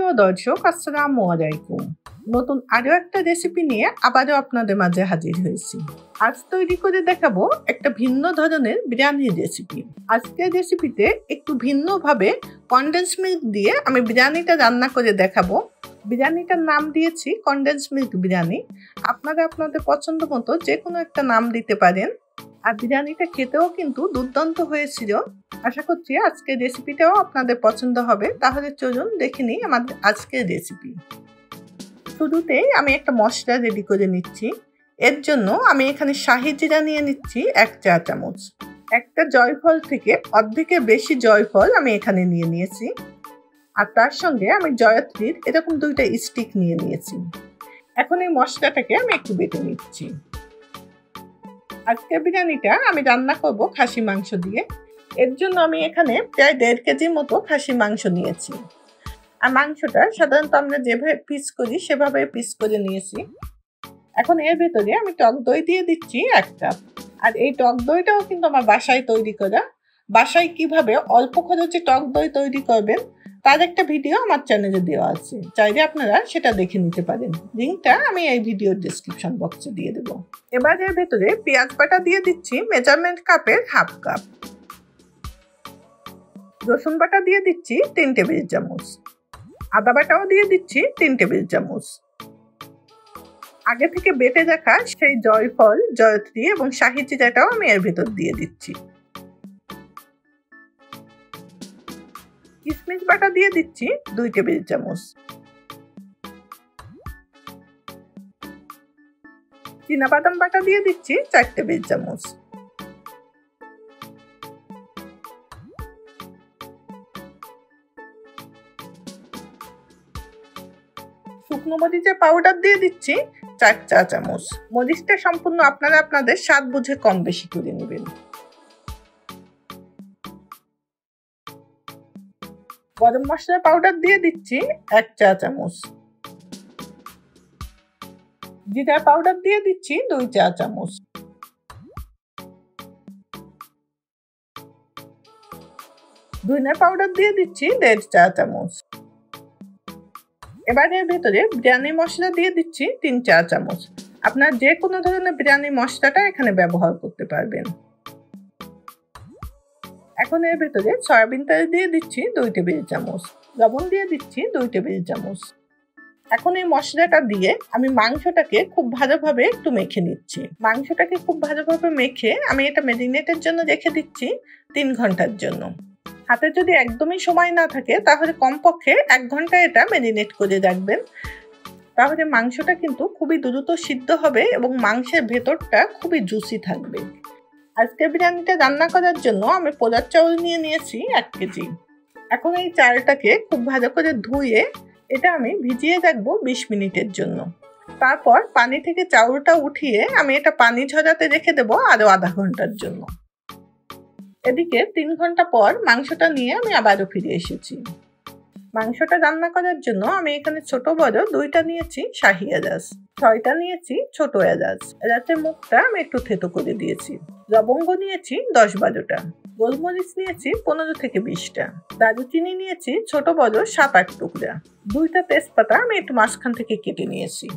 প্রিয় দর্শক, আসসালামু আলাইকুম। নতুন আরো একটা রেসিপি নিয়ে আবারও আপনাদের মাঝে হাজির হয়েছি। আজ তৈরি করে দেখাবো একটা ভিন্ন ধরনের বিরিয়ানি রেসিপি। আজকের রেসিপিতে একটু ভিন্নভাবে কনডেন্স মিল্ক দিয়ে আমি বিরিয়ানিটা রান্না করে দেখাবো। বিরিয়ানিটার নাম দিয়েছি কনডেন্স মিল্ক বিরিয়ানি। আপনারা আপনাদের পছন্দ মতো যে কোনো একটা নাম দিতে পারেন। আর বিরিয়ানিটা খেতেও কিন্তু দুর্দান্ত হয়েছিল। আশা করছি আজকের রেসিপিটাও আপনাদের পছন্দ হবে। তাহলে চলুন দেখে নিই আমাদের আজকের রেসিপি। শুরুতেই আমি একটা মশলা রেডি করে নিচ্ছি। এর জন্য আমি এখানে শাহি জিরা নিয়ে নিচ্ছি 1 চা চামচ। একটা জয়ফল থেকে অর্ধেকের বেশি জয়ফল আমি এখানে নিয়ে নিয়েছি। আর তার সঙ্গে আমি জয়ত্রীর এরকম 2টা স্টিক নিয়ে নিয়েছি। এখন এই মশলাটাকে আমি একটু বেটে নিচ্ছি। আজকের বিরিয়ানিটা আমি রান্না করব খাসি মাংস দিয়ে। এর জন্য আমি এখানে প্রায় 1.5 কেজির মতো খাসি মাংস নিয়েছি। আর মাংসটা সাধারণত আমরা যেভাবে পিস করি সেভাবে পিস করে নিয়েছি। এখন এর ভেতরে আমি টক দই দিয়ে দিচ্ছি 1 কাপ। আর এই টক দইটাও কিন্তু আমার বাসায় তৈরি করা। বাসায় কিভাবে অল্প খরচে টক দই তৈরি করবেন তার একটা ভিডিও আমার চ্যানেলে দেওয়া আছে, চাইলে আপনারা সেটা দেখে নিতে পারেন। লিঙ্কটা আমি এই ভিডিওর ডেসক্রিপশন বক্সে দিয়ে দেবো। এবার এর ভেতরে পেঁয়াজ বাটা দিয়ে দিচ্ছি মেজারমেন্ট কাপের 1/2 কাপ। রসুন বাটা দিয়ে দিচ্ছি 3 টেবিল চামচ। আদা বাটাও দিয়ে দিচ্ছি 3 টেবিল চামচ। আগে থেকে বেটে রাখা সেই জয়ফল, জয়ত্রী এবং শাহি জিরাটাও আমি এর ভেতর দিয়ে দিচ্ছি। কিশমিশ বাটা দিয়ে দিচ্ছি 2 টেবিল চামচ। চীনাবাদাম বাটা দিয়ে দিচ্ছি 4 টেবিল চামচ। শুকনো মরিচের পাউডার দিয়ে দিচ্ছি 4 চা চামচ। মরিচটা সম্পূর্ণ আপনারা আপনাদের স্বাদ বুঝে কম বেশি করে নেবেন। গরম মশলার পাউডার দিয়ে দিচ্ছি 1 চা চামচ। জিরা পাউডার দিয়ে দিচ্ছি 2 চা চামচ। ধনিয়া পাউডার দিয়ে দিচ্ছি 1.5 চা চামচ। এবার এর ভেতরে বিরিয়ানি মশলা দিয়ে দিচ্ছি 3 চা চামচ। আপনারা যে কোনো ধরনের বিরিয়ানি মশলাটা এখানে ব্যবহার করতে পারবেন। এখন এর ভেতরে সয়াবিন তেল দিয়ে দিচ্ছি 2 টেবিল চামচ। লবণ দিয়ে দিচ্ছি 2 টেবিল চামচ। এখন এই মশলাটা দিয়ে আমি মাংসটাকে খুব ভালোভাবে একটু মেখে নিচ্ছি। মাংসটাকে খুব ভালোভাবে মেখে আমি এটা ম্যারিনেটের জন্য রেখে দিচ্ছি 3 ঘন্টার জন্য। হাতে যদি একদমই সময় না থাকে তাহলে কমপক্ষে 1 ঘন্টা এটা ম্যারিনেট করে রাখবেন। তাহলে মাংসটা কিন্তু খুবই দ্রুত সিদ্ধ হবে এবং মাংসের ভেতরটা খুবই জুসি থাকবে। আজকে বিরিয়ানিটা রান্না করার জন্য আমি পোলার চাউল নিয়ে নিয়েছি 1 কেজি। এখন এই চালটাকে খুব ভালো করে ধুয়ে এটা আমি ভিজিয়ে রাখবো 20 মিনিটের জন্য। তারপর পানি থেকে চাউলটা উঠিয়ে আমি এটা পানি ঝরাতে রেখে দেবো আরো আধা ঘন্টার জন্য। এদিকে 3 ঘন্টা পর মাংসটা নিয়ে আমি আবারও ফিরে এসেছি। মাংসটা রান্না করার জন্য আমি এখানে ছোট বড় 2টা নিয়েছি শাহি এলাচ, 6টা নিয়েছি ছোট এলাচ। এলাচের মুখটা আমি একটু থেতো করে দিয়েছি। লবঙ্গ নিয়েছি 10-12টা। গোলমরিচ নিয়েছি 15 থেকে 20টা। দারুচিনি নিয়েছি ছোট বড় 7-8 টুকরা। 2টা তেজপাতা আমি একটু মাঝখান থেকে কেটে নিয়েছি।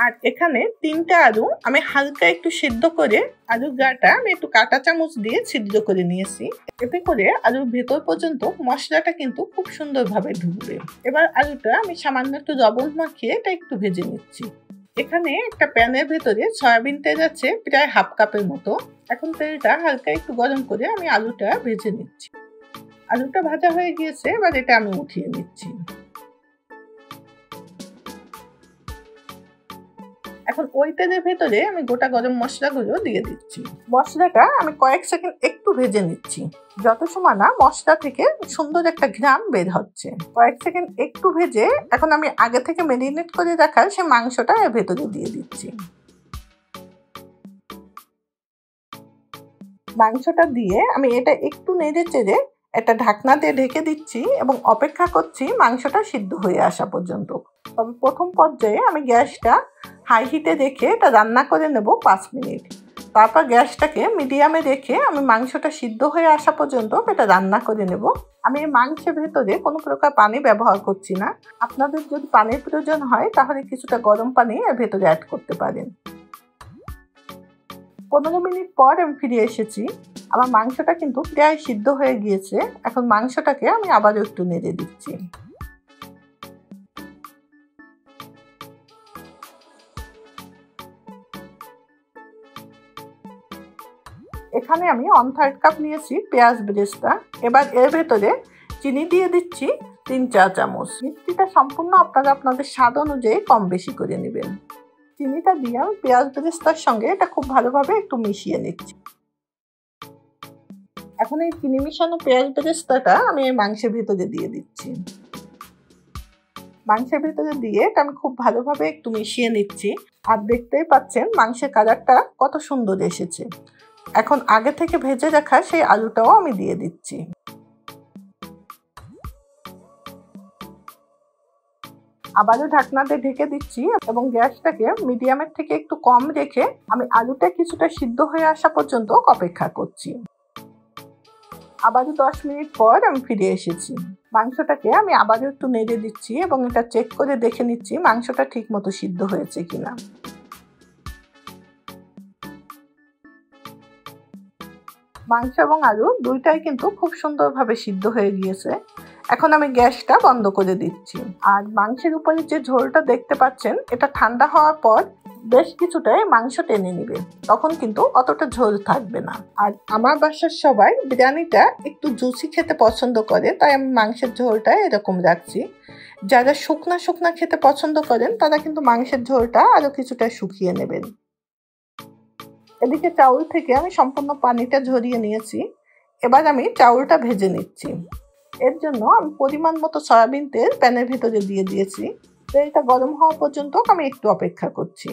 আর এখানে 3টা আলু আমি হালকা একটু সিদ্ধ করে আলুর গাটা আমি একটু কাঁটা চামচ দিয়ে সিদ্ধ করে নিয়েছি। এতে করে আলুর ভেতর পর্যন্ত মশলাটা কিন্তু খুব সুন্দরভাবে ঢুকবে। এবার আলুটা আমি সামান্য একটু লবণ মাখিয়ে এটা একটু ভেজে নিচ্ছি। এখানে একটা প্যানের ভেতরে সয়াবিন তেল আছে প্রায় 1/2 কাপের মতো। এখন তেলটা হালকা একটু গরম করে আমি আলুটা ভেজে নিচ্ছি। আলুটা ভাজা হয়ে গিয়েছে, এবার এটা আমি উঠিয়ে নিচ্ছি। এখন ওই তেলের ভেতরে আমি গোটা গরম মশলাগুলো দিয়ে দিচ্ছি। মশলাটা আমি কয়েক সেকেন্ড একটু ভেজে নিচ্ছি, যত সময় না মশলা থেকে সুন্দর একটা ঘ্রাণ বের হচ্ছে। কয়েক সেকেন্ড একটু ভেজে এখন আমি আগে থেকে ম্যারিনেট করে রাখা সে মাংসটা এর ভেতরে দিয়ে দিচ্ছি। মাংসটা দিয়ে আমি এটা একটু নেড়ে চেড়ে একটা ঢাকনা দিয়ে ঢেকে দিচ্ছি এবং অপেক্ষা করছি মাংসটা সিদ্ধ হয়ে আসা পর্যন্ত। তবে প্রথম পর্যায়ে আমি গ্যাসটা হাই হিটে রেখে এটা রান্না করে নেব 5 মিনিট। তারপর গ্যাসটাকে মিডিয়ামে রেখে আমি মাংসটা সিদ্ধ হয়ে আসা পর্যন্ত এটা রান্না করে নেব। আমি এই মাংসের ভেতরে কোনো প্রকার পানি ব্যবহার করছি না। আপনাদের যদি পানির প্রয়োজন হয় তাহলে কিছুটা গরম পানি এর ভেতরে অ্যাড করতে পারেন। 15 মিনিট পর আমি ফিরে এসেছি। আমার মাংসটা কিন্তু প্রায় সিদ্ধ হয়ে গিয়েছে। এখন মাংসটাকে আমি আবারও একটু নেড়ে দিচ্ছি। এখানে আমি 1/3 কাপ নিয়েছি পেঁয়াজ বেরেস্তা। এবার এর ভেতরে চিনি দিয়ে দিচ্ছি 3-4 চামচ। মিষ্টিটা সম্পূর্ণ আপনারা আপনাদের স্বাদ অনুযায়ী কম বেশি করে নেবেন। চিনিটা দিয়ে আমি পেঁয়াজ বেরেস্তার সঙ্গে এটা খুব ভালোভাবে একটু মিশিয়ে নিচ্ছি। এখন এই চিনি মিশানো পেঁয়াজ বেরেস্তাটা আমি এই মাংসের ভিতরে দিয়ে দিচ্ছি। মাংসের ভিতরে দিয়ে এটা আমি খুব ভালোভাবে একটু মিশিয়ে নিচ্ছি। আর দেখতেই পাচ্ছেন মাংসের কালারটা কত সুন্দর এসেছে। এখন আগে থেকে ভেজে রাখা সেই আলুটাও আমি দিয়ে দিচ্ছি। আবারও ঢাকনা দিয়ে ঢেকে দিচ্ছি এবং গ্যাসটাকে মিডিয়ামের থেকে একটু কম রেখে আমি আলুটা কিছুটা সিদ্ধ হয়ে আসা পর্যন্ত অপেক্ষা করছি। আবারও 10 মিনিট পর আমি ফিরে এসেছি। মাংসটাকে আমি আবারও একটু নেড়ে দিচ্ছি এবং এটা চেক করে দেখে নিচ্ছি মাংসটা ঠিক মতো সিদ্ধ হয়েছে কিনা। মাংস এবং আলু দুইটাই কিন্তু খুব সুন্দরভাবে সিদ্ধ হয়ে গিয়েছে। এখন আমি গ্যাসটা বন্ধ করে দিচ্ছি। আর মাংসের উপরে যে ঝোলটা দেখতে পাচ্ছেন এটা ঠান্ডা হওয়ার পর বেশ কিছুটাই মাংস টেনে নেবে, তখন কিন্তু অতটা ঝোল থাকবে না। আর আমার বাসার সবাই বিরিয়ানিটা একটু জুসি খেতে পছন্দ করে, তাই আমি মাংসের ঝোলটা এরকম রাখছি। যারা শুকনা শুকনা খেতে পছন্দ করেন তারা কিন্তু মাংসের ঝোলটা আরো কিছুটা শুকিয়ে নেবেন। এদিকে চাউল থেকে আমি সম্পূর্ণ পানিটা ঝরিয়ে নিয়েছি। এবার আমি চাউলটা ভেজে নিচ্ছি। এর জন্য আমি পরিমাণ মতো সয়াবিন তেল প্যানের ভিতরে দিয়ে দিয়েছি। তেলটা গরম হওয়া পর্যন্ত আমি একটু অপেক্ষা করছি।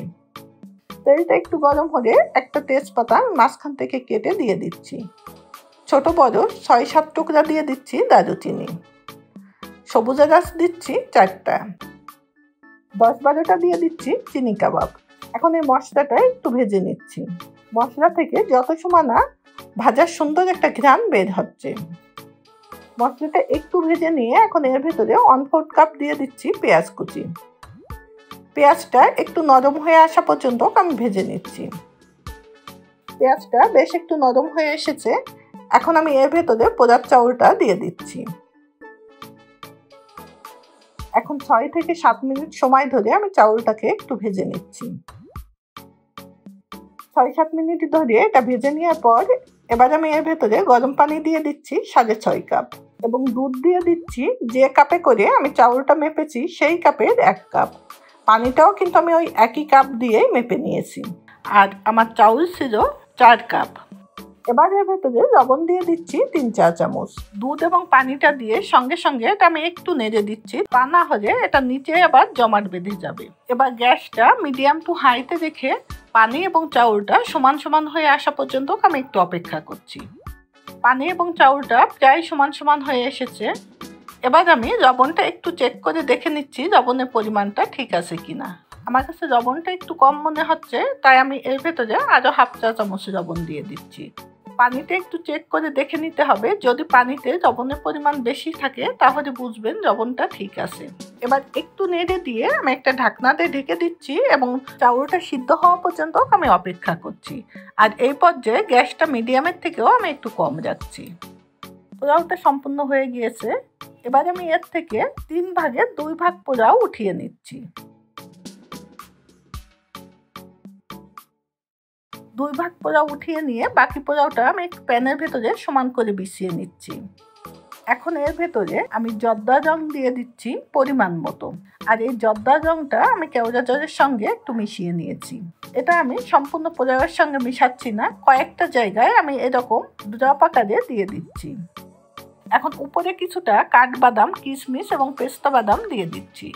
তেলটা একটু গরম হলে একটা তেজপাতা মাঝখান থেকে কেটে দিয়ে দিচ্ছি। ছোট বড় 6-7 টুকরা দিয়ে দিচ্ছি দারুচিনি। সবুজ এলাচ দিচ্ছি 4টা। 10-12টা দিয়ে দিচ্ছি চিনি কাবাব। এখন এই মশলাটা একটু ভেজে নিচ্ছি। মশলা থেকে যত সময় না ভাজার সুন্দর একটা ঘ্রাণ বের হচ্ছে। মশলাটা একটু ভেজে নিয়ে এখন এর ভেতরে 1/4 কাপ দিয়ে দিচ্ছি পেঁয়াজ কুচি। পেঁয়াজটা একটু নরম হয়ে আসা পর্যন্ত আমি ভেজে নিচ্ছি। পেঁয়াজটা বেশ একটু নরম হয়ে এসেছে। এখন আমি এর ভেতরে পোড়ার চাউলটা দিয়ে দিচ্ছি। এখন 6 থেকে 7 মিনিট সময় ধরে আমি চাউলটাকে একটু ভেজে নিচ্ছি। 6-7 মিনিট ধরে এটা ভেজে নেওয়ার পর এবার আমি এর ভেতরে গরম পানি দিয়ে দিচ্ছি 6.5 কাপ এবং দুধ দিয়ে দিচ্ছি যে কাপে করে আমি চাউলটা মেপেছি সেই কাপের 1 কাপ। পানিটাও কিন্তু আমি ওই একই কাপ দিয়ে মেপে নিয়েছি। আর আমার চাউল ছিল 4 কাপ। এবার এর ভেতরে লবণ দিয়ে দিচ্ছি 3-4 চামচ। দুধ এবং পানিটা দিয়ে সঙ্গে সঙ্গে এটা আমি একটু নেড়ে দিচ্ছি, তা না হলে এটা নিচে আবার জমাট বেঁধে যাবে। এবার গ্যাসটা মিডিয়াম টু হাইতে রেখে পানি এবং চাউলটা সমান সমান হয়ে আসা পর্যন্ত আমি একটু অপেক্ষা করছি। পানি এবং চাউলটা প্রায় সমান সমান হয়ে এসেছে। এবার আমি লবণটা একটু চেক করে দেখে নিচ্ছি লবণের পরিমাণটা ঠিক আছে কিনা। আমার কাছে লবণটা একটু কম মনে হচ্ছে, তাই আমি এর ভেতরে আরো 1/2 চা চামচ লবণ দিয়ে দিচ্ছি। পানিতে একটু চেক করে দেখে নিতে হবে, যদি পানিতে লবণের পরিমাণ বেশি থাকে তাহলে বুঝবেন লবণটা ঠিক আছে। এবার একটু নেড়ে দিয়ে আমি একটা ঢাকনা দিয়ে ঢেকে দিচ্ছি এবং চাউলটা সিদ্ধ হওয়া পর্যন্ত আমি অপেক্ষা করছি। আর এই পর্যায়ে গ্যাসটা মিডিয়ামের থেকেও আমি একটু কম রাখছি। পোলাওটা সম্পূর্ণ হয়ে গিয়েছে। এবার আমি এর থেকে 3 ভাগের 2 ভাগ পোলাও উঠিয়ে নিচ্ছি। 2 ভাগ পোলাও উঠিয়ে নিয়ে বাকি পোলাওটা আমি একটু প্যানের ভেতরে সমান করে বিছিয়ে নিচ্ছি। এখন এর ভেতরে আমি জর্দার রং দিয়ে দিচ্ছি পরিমাণ মতো। আর এই জর্দার রংটা আমি কেওড়া জলের সঙ্গে একটু মিশিয়ে নিয়েছি। এটা আমি সম্পূর্ণ পোলাওয়ের সঙ্গে মিশাচ্ছি না, কয়েকটা জায়গায় আমি এরকম ড্রপ আকারে দিয়ে দিচ্ছি। এখন উপরে কিছুটা কাঠবাদাম, কিশমিশ এবং পেস্তা বাদাম দিয়ে দিচ্ছি।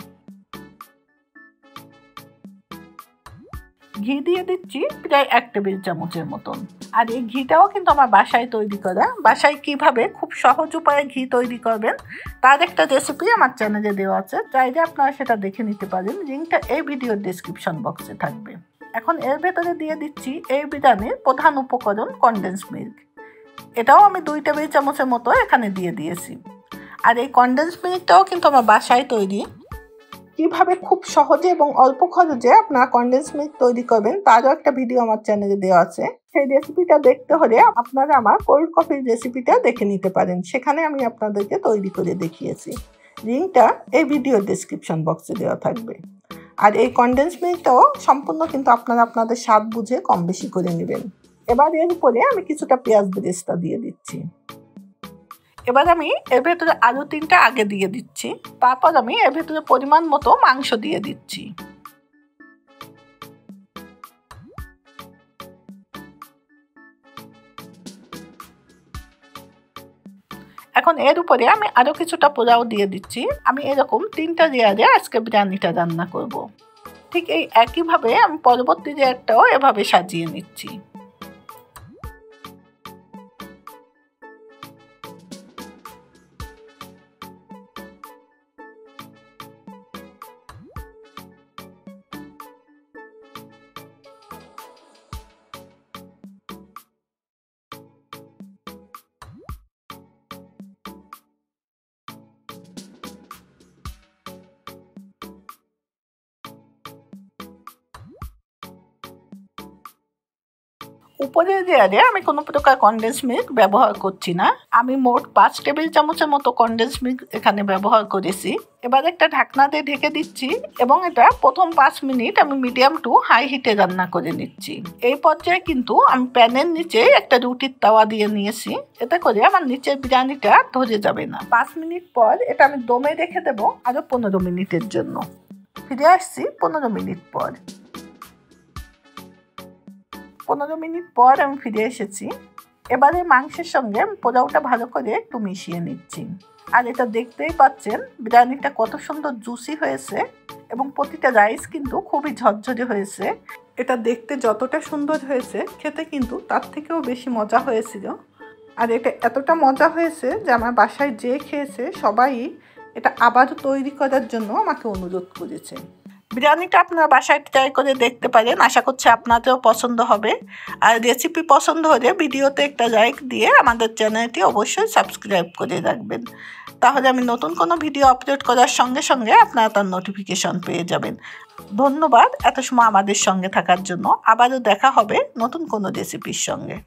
ঘি দিয়ে দিচ্ছি প্রায় 1 টেবিল চামচের মতন। আর এই ঘিটাও কিন্তু আমার বাসায় তৈরি করা। বাসায় কিভাবে খুব সহজ উপায়ে ঘি তৈরি করবেন তার একটা রেসিপি আমার চ্যানেলে দেওয়া আছে, চাইলে আপনারা সেটা দেখে নিতে পারেন। লিঙ্কটা এই ভিডিওর ডেসক্রিপশন বক্সে থাকবে। এখন এর ভেতরে দিয়ে দিচ্ছি এই বিরিয়ানির প্রধান উপকরণ কনডেন্স মিল্ক। এটাও আমি 2 টেবিল চামচের মতো এখানে দিয়ে দিয়েছি। আর এই কনডেন্স মিল্কটাও কিন্তু আমার বাসায় তৈরি। কিভাবে খুব সহজে এবং অল্প খরচে আপনারা কনডেন্স মিল্ক তৈরি করবেন তারও একটা ভিডিও আমার চ্যানেলে দেওয়া আছে। সেই রেসিপিটা দেখতে হলে আপনারা আমার কোল্ড কফির রেসিপিটা দেখে নিতে পারেন, সেখানে আমি আপনাদেরকে তৈরি করে দেখিয়েছি। লিঙ্কটা এই ভিডিওর ডেসক্রিপশন বক্সে দেওয়া থাকবে। আর এই কনডেন্স মিল্কটাও সম্পূর্ণ কিন্তু আপনারা আপনাদের স্বাদ বুঝে কম বেশি করে নেবেন। এবার এর উপরে আমি কিছুটা পেঁয়াজ বেরেস্তা দিয়ে দিচ্ছি। এবার আমি এর ভেতরে আলু 3টা আগে দিয়ে দিচ্ছি। তারপর আমি এর ভেতরে পরিমাণ মতো মাংস দিয়ে দিচ্ছি। এখন এর উপরে আমি আরো কিছুটা পোলাও দিয়ে দিচ্ছি। আমি এরকম 3টা লেয়ারে আজকে বিরিয়ানিটা রান্না করব। ঠিক এই একইভাবে আমি পরবর্তী লেয়ারটাও এভাবে সাজিয়ে নিচ্ছি। উপরের লেয়ারে আমি কোনো প্রকার কনডেন্স মিল্ক ব্যবহার করছি না। আমি মোট 5 টেবিল চামচের মতো কনডেন্স মিল্ক এখানে ব্যবহার করেছি। এবার একটা ঢাকনা দিয়ে ঢেকে দিচ্ছি এবং এটা প্রথম 5 মিনিট আমি মিডিয়াম টু হাই হিটে রান্না করে নিচ্ছি। এই পর্যায়ে কিন্তু আমি প্যানের নিচে একটা রুটির তাওয়া দিয়ে নিয়েছি, এতে করে আমার নিচের বিরিয়ানিটা ধরে যাবে না। 5 মিনিট পর এটা আমি দমে রেখে দেবো আরো 15 মিনিটের জন্য। ফিরে আসছি 15 মিনিট পর। 15 মিনিট পর আমি ফিরে এসেছি। এবারে মাংসের সঙ্গে আমি পোলাওটা ভালো করে একটু মিশিয়ে নিচ্ছি। আর এটা দেখতেই পাচ্ছেন বিরিয়ানিটা কত সুন্দর জুসি হয়েছে এবং প্রতিটা রাইস কিন্তু খুবই ঝরঝরে হয়েছে। এটা দেখতে যতটা সুন্দর হয়েছে খেতে কিন্তু তার থেকেও বেশি মজা হয়েছিল। আর এটা এতটা মজা হয়েছে যে আমার বাসায় যে খেয়েছে সবাই এটা আবারও তৈরি করার জন্য আমাকে অনুরোধ করেছে। বিরিয়ানিটা আপনারা বাসায় ট্রাই করে দেখতে পারেন, আশা করছি আপনাদেরও পছন্দ হবে। আর রেসিপি পছন্দ হলে ভিডিওতে একটা লাইক দিয়ে আমাদের চ্যানেলটি অবশ্যই সাবস্ক্রাইব করে রাখবেন, তাহলে আমি নতুন কোনো ভিডিও আপলোড করার সঙ্গে সঙ্গে আপনারা তার নোটিফিকেশন পেয়ে যাবেন। ধন্যবাদ এত সময় আমাদের সঙ্গে থাকার জন্য। আবারও দেখা হবে নতুন কোনো রেসিপির সঙ্গে।